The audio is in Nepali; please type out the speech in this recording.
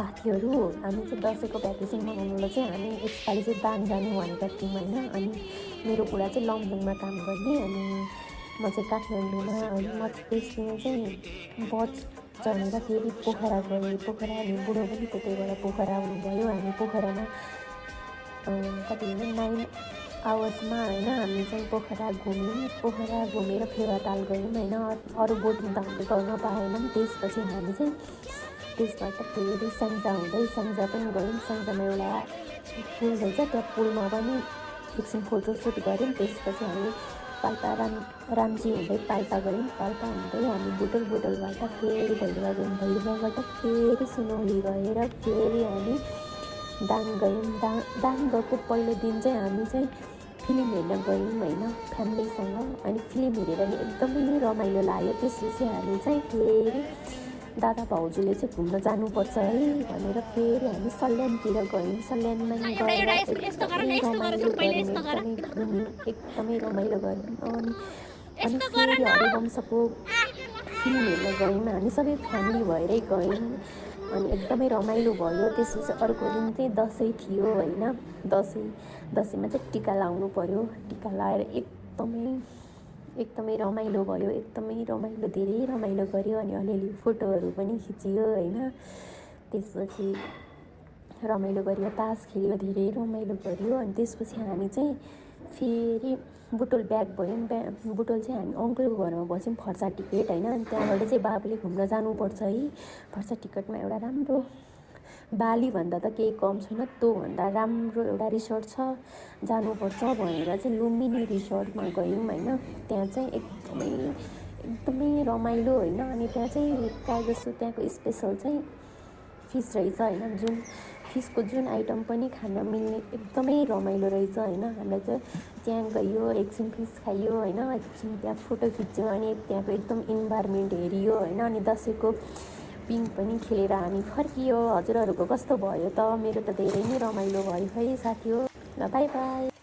साथीहरू हामी चाहिँ दसैँको भ्याकेसन मनाउनुलाई चाहिँ हामी यसपालि चाहिँ दाङ जाने भनेका थियौँ होइन। अनि मेरो बुढा चाहिँ लमजुङमा काम गर्ने, अनि म चाहिँ काठमाडौँमा। अनि म चाहिँ त्यस दिन चाहिँ बस चढेर फेरि पोखरा गएँ। पोखरा अनि बुढो पनि त्यतैबाट पोखरा आउनुभयो। हामी पोखरामा कति भने 9 आवर्समा होइन हामी चाहिँ पोखरा घुम्यौँ। पोखरा घुमेर फेवाताल गयौँ होइन। अरू बोटिङ त हामीले गर्न पाएनौँ। त्यसपछि हामी चाहिँ त्यसबाट फेरि स्याङ्जा हुँदै स्याङ्जा पनि गयौँ। स्याङ्जामा एउटा पुल रहेछ, त्यहाँ पुलमा पनि एकछिन फोटोसुट गऱ्यौँ। त्यसपछि हामी पाल्पा रामजी हुँदै पाल्पा गयौँ। पाल्पा हुँदै हामी बुटोलबाट फेरि भैरवा गयौँ। भैरवाबाट फेरि सुनौली गएर फेरि हामी दाङ गयौँ। दाङ गएको पहिलो दिन चाहिँ हामी चाहिँ फिल्म हेर्न गयौँ होइन, फ्यामिलीसँग। अनि फिल्म हेरेर नि एकदमै रमाइलो लाग्यो। त्यसपछि हामी चाहिँ फेरि दादा भाउजूले चाहिँ घुम्न जानुपर्छ है भनेर फेरि हामी सल्यानतिर गयौँ। सल्यानमा गएर एकदमै रमाइलो गऱ्यौँ। अनि फेरि हरिवंशको फिल्म हेर्न गयौँ। हामी सबै फ्यामिली भएरै गयौँ। अनि एकदमै रमाइलो भयो। त्यसपछि अर्को दिन चाहिँ दसैँ थियो होइन। दसैँमा चाहिँ टिका लाउनु पर्यो। टिका लाएर एकदमै रमाइलो भयो। एकदमै रमाइलो, धेरै रमाइलो गऱ्यो। अनि अलिअलि फोटोहरू पनि खिचियो होइन। त्यसपछि रमाइलो गऱ्यो, तास खेल्यो, धेरै रमाइलो गऱ्यो। अनि त्यसपछि हामी चाहिँ फेरि बुटोल ब्याक भयौँ। बुटोल चाहिँ हामी अङ्कलको घरमा बस्यौँ, फर्सा टिकट होइन। अनि त्यहाँबाट चाहिँ बाबुले घुम्न जानुपर्छ है। फर्सा टिकटमा एउटा राम्रो, बालीभन्दा त केही कम छैन, त्योभन्दा राम्रो एउटा रिसोर्ट छ, जानुपर्छ भनेर चाहिँ लुम्बिनी रिसोर्टमा गयौँ होइन। त्यहाँ चाहिँ एकदमै रमाइलो होइन। अनि त्यहाँ चाहिँ प्रायः जस्तो त्यहाँको स्पेसल चाहिँ फिस रहेछ होइन। फिसको जुन आइटम पनि खान मिल्ने, एकदमै रमाइलो रहेछ होइन। हामीलाई चाहिँ त्यहाँ गयो, एकछिन फिस खाइयो होइन, एकछिन त्यहाँ फोटो खिच्यो, अनि त्यहाँको एकदम इन्भाइरोमेन्ट हेरियो होइन। अनि दसैँको पिङ पनि खेलेर हामी फर्कियो। हजुरहरूको कस्तो भयो त? मेरो त धेरै नै रमाइलो भयो है साथी हो। ल बाई बाई।